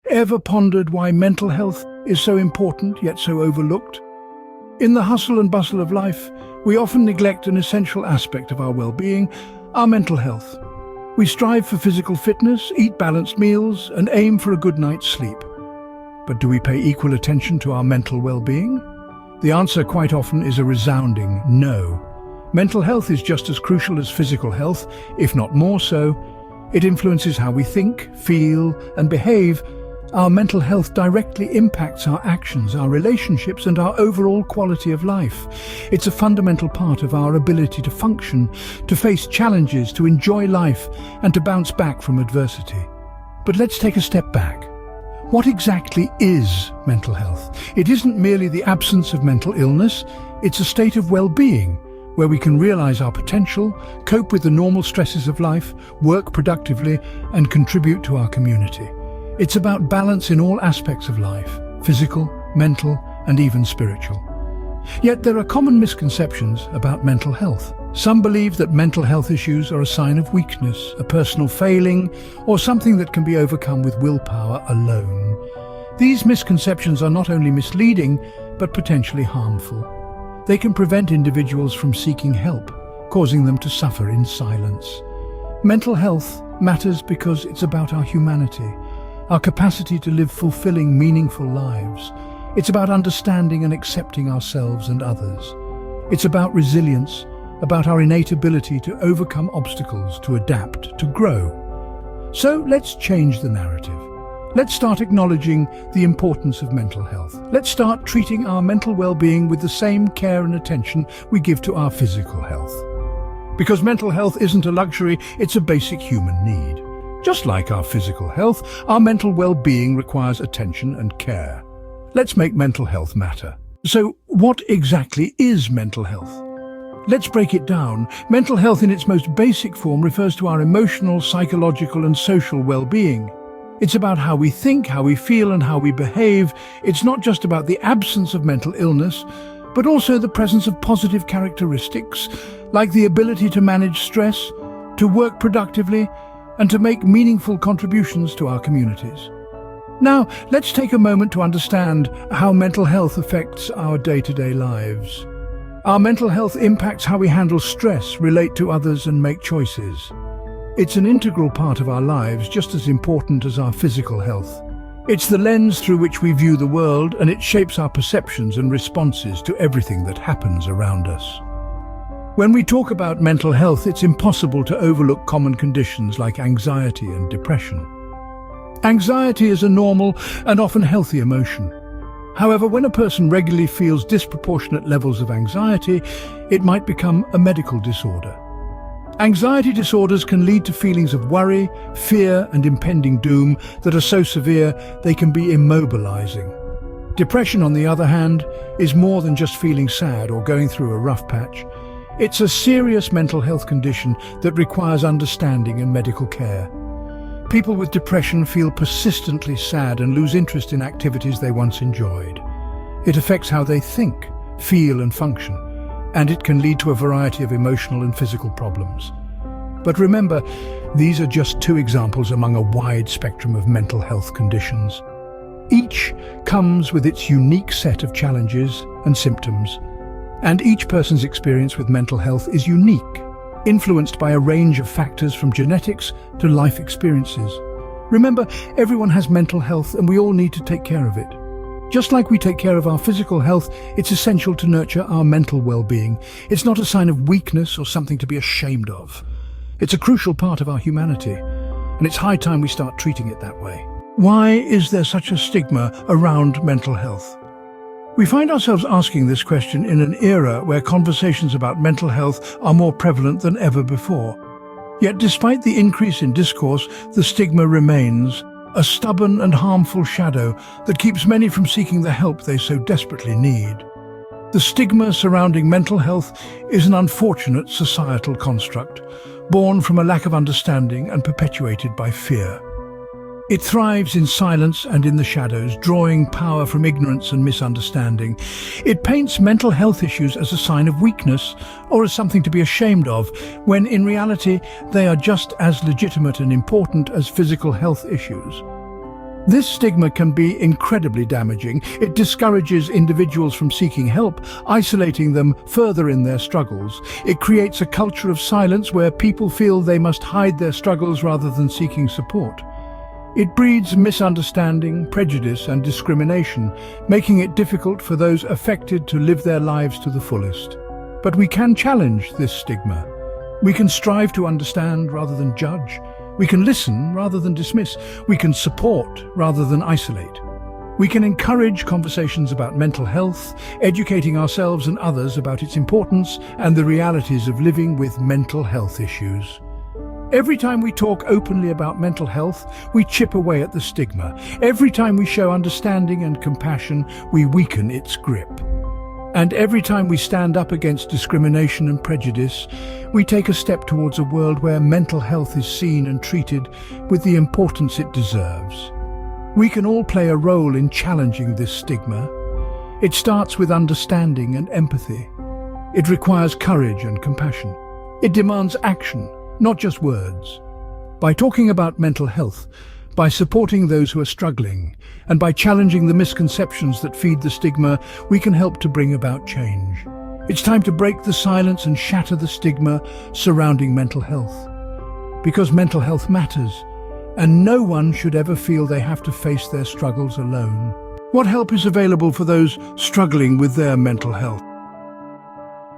Ever pondered why mental health is so important yet so overlooked? In the hustle and bustle of life, we often neglect an essential aspect of our well-being, our mental health. We strive for physical fitness, eat balanced meals, and aim for a good night's sleep. But do we pay equal attention to our mental well-being? The answer quite often is a resounding no. Mental health is just as crucial as physical health, if not more so. It influences how we think, feel, and behave. Our mental health directly impacts our actions, our relationships, and our overall quality of life. It's a fundamental part of our ability to function, to face challenges, to enjoy life, and to bounce back from adversity. But let's take a step back. What exactly is mental health? It isn't merely the absence of mental illness, it's a state of well-being, where we can realize our potential, cope with the normal stresses of life, work productively, and contribute to our community. It's about balance in all aspects of life, physical, mental, and even spiritual. Yet there are common misconceptions about mental health. Some believe that mental health issues are a sign of weakness, a personal failing, or something that can be overcome with willpower alone. These misconceptions are not only misleading, but potentially harmful. They can prevent individuals from seeking help, causing them to suffer in silence. Mental health matters because it's about our humanity, our capacity to live fulfilling, meaningful lives. It's about understanding and accepting ourselves and others. It's about resilience, about our innate ability to overcome obstacles, to adapt, to grow. So let's change the narrative. Let's start acknowledging the importance of mental health. Let's start treating our mental well-being with the same care and attention we give to our physical health. Because mental health isn't a luxury, it's a basic human need. Just like our physical health, our mental well-being requires attention and care. Let's make mental health matter. So, what exactly is mental health? Let's break it down. Mental health in its most basic form refers to our emotional, psychological, and social well-being. It's about how we think, how we feel, and how we behave. It's not just about the absence of mental illness, but also the presence of positive characteristics, like the ability to manage stress, to work productively, and to make meaningful contributions to our communities. Now, let's take a moment to understand how mental health affects our day-to-day lives. Our mental health impacts how we handle stress, relate to others, and make choices. It's an integral part of our lives, just as important as our physical health. It's the lens through which we view the world, and it shapes our perceptions and responses to everything that happens around us. When we talk about mental health, it's impossible to overlook common conditions like anxiety and depression. Anxiety is a normal and often healthy emotion. However, when a person regularly feels disproportionate levels of anxiety, it might become a medical disorder. Anxiety disorders can lead to feelings of worry, fear, and impending doom that are so severe they can be immobilizing. Depression, on the other hand, is more than just feeling sad or going through a rough patch. It's a serious mental health condition that requires understanding and medical care. People with depression feel persistently sad and lose interest in activities they once enjoyed. It affects how they think, feel, and function, and it can lead to a variety of emotional and physical problems. But remember, these are just two examples among a wide spectrum of mental health conditions. Each comes with its unique set of challenges and symptoms, and each person's experience with mental health is unique, influenced by a range of factors from genetics to life experiences. Remember, everyone has mental health and we all need to take care of it. Just like we take care of our physical health, it's essential to nurture our mental well-being. It's not a sign of weakness or something to be ashamed of. It's a crucial part of our humanity, and it's high time we start treating it that way. Why is there such a stigma around mental health? We find ourselves asking this question in an era where conversations about mental health are more prevalent than ever before. Yet despite the increase in discourse, the stigma remains, a stubborn and harmful shadow that keeps many from seeking the help they so desperately need. The stigma surrounding mental health is an unfortunate societal construct, born from a lack of understanding and perpetuated by fear. It thrives in silence and in the shadows, drawing power from ignorance and misunderstanding. It paints mental health issues as a sign of weakness or as something to be ashamed of, when in reality they are just as legitimate and important as physical health issues. This stigma can be incredibly damaging. It discourages individuals from seeking help, isolating them further in their struggles. It creates a culture of silence where people feel they must hide their struggles rather than seeking support. It breeds misunderstanding, prejudice, and discrimination, making it difficult for those affected to live their lives to the fullest. But we can challenge this stigma. We can strive to understand rather than judge. We can listen rather than dismiss. We can support rather than isolate. We can encourage conversations about mental health, educating ourselves and others about its importance and the realities of living with mental health issues. Every time we talk openly about mental health, we chip away at the stigma. Every time we show understanding and compassion, we weaken its grip. And every time we stand up against discrimination and prejudice, we take a step towards a world where mental health is seen and treated with the importance it deserves. We can all play a role in challenging this stigma. It starts with understanding and empathy. It requires courage and compassion. It demands action, not just words. By talking about mental health, by supporting those who are struggling, and by challenging the misconceptions that feed the stigma, we can help to bring about change. It's time to break the silence and shatter the stigma surrounding mental health. Because mental health matters, and no one should ever feel they have to face their struggles alone. What help is available for those struggling with their mental health?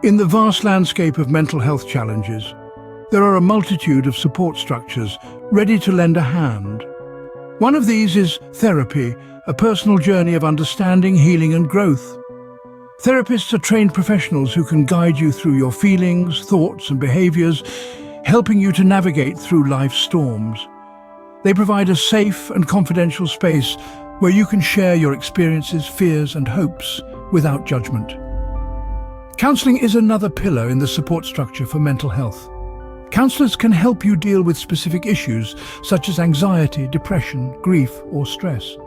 In the vast landscape of mental health challenges, there are a multitude of support structures ready to lend a hand. One of these is therapy, a personal journey of understanding, healing, and growth. Therapists are trained professionals who can guide you through your feelings, thoughts, and behaviors, helping you to navigate through life's storms. They provide a safe and confidential space where you can share your experiences, fears, and hopes without judgment. Counseling is another pillar in the support structure for mental health. Counselors can help you deal with specific issues such as anxiety, depression, grief, or stress.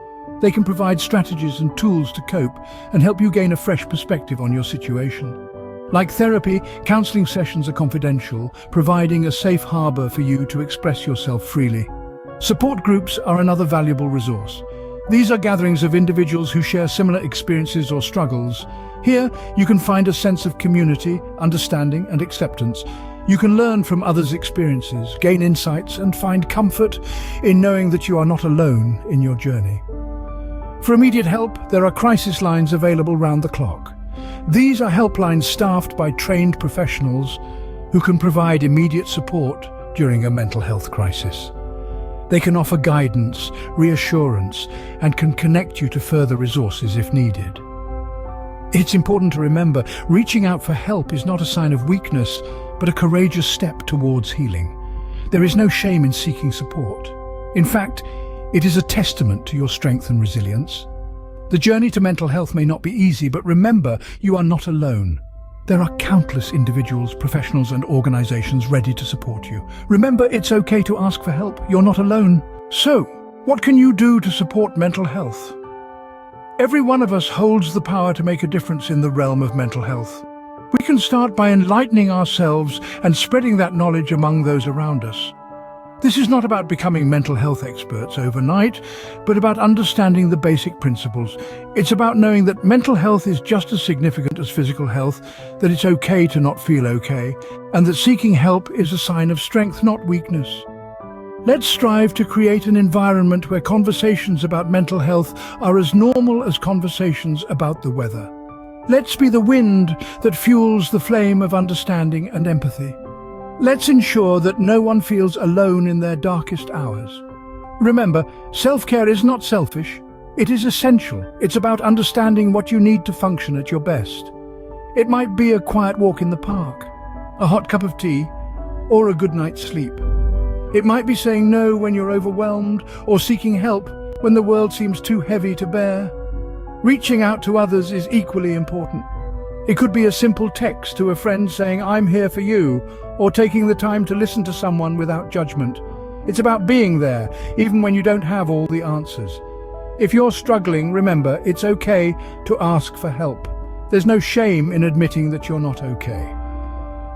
They can provide strategies and tools to cope and help you gain a fresh perspective on your situation. Like therapy, counseling sessions are confidential, providing a safe harbor for you to express yourself freely. Support groups are another valuable resource. These are gatherings of individuals who share similar experiences or struggles. Here, you can find a sense of community, understanding, and acceptance. You can learn from others' experiences, gain insights, and find comfort in knowing that you are not alone in your journey. For immediate help, there are crisis lines available round the clock. These are helplines staffed by trained professionals who can provide immediate support during a mental health crisis. They can offer guidance, reassurance, and can connect you to further resources if needed. It's important to remember, reaching out for help is not a sign of weakness, but a courageous step towards healing. There is no shame in seeking support. In fact, it is a testament to your strength and resilience. The journey to mental health may not be easy, but remember, you are not alone. There are countless individuals, professionals, and organizations ready to support you. Remember, it's okay to ask for help. You're not alone. So, what can you do to support mental health? Every one of us holds the power to make a difference in the realm of mental health. We can start by enlightening ourselves and spreading that knowledge among those around us. This is not about becoming mental health experts overnight, but about understanding the basic principles. It's about knowing that mental health is just as significant as physical health, that it's okay to not feel okay, and that seeking help is a sign of strength, not weakness. Let's strive to create an environment where conversations about mental health are as normal as conversations about the weather. Let's be the wind that fuels the flame of understanding and empathy. Let's ensure that no one feels alone in their darkest hours. Remember, self-care is not selfish. It is essential. It's about understanding what you need to function at your best. It might be a quiet walk in the park, a hot cup of tea, or a good night's sleep. It might be saying no when you're overwhelmed, or seeking help when the world seems too heavy to bear. Reaching out to others is equally important. It could be a simple text to a friend saying, "I'm here for you," or taking the time to listen to someone without judgment. It's about being there, even when you don't have all the answers. If you're struggling, remember, it's okay to ask for help. There's no shame in admitting that you're not okay.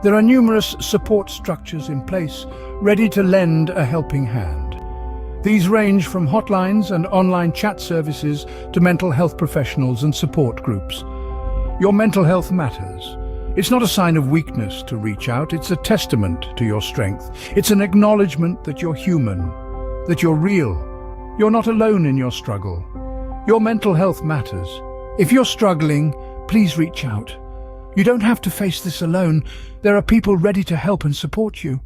There are numerous support structures in place, ready to lend a helping hand. These range from hotlines and online chat services to mental health professionals and support groups. Your mental health matters. It's not a sign of weakness to reach out, it's a testament to your strength. It's an acknowledgement that you're human, that you're real. You're not alone in your struggle. Your mental health matters. If you're struggling, please reach out. You don't have to face this alone. There are people ready to help and support you.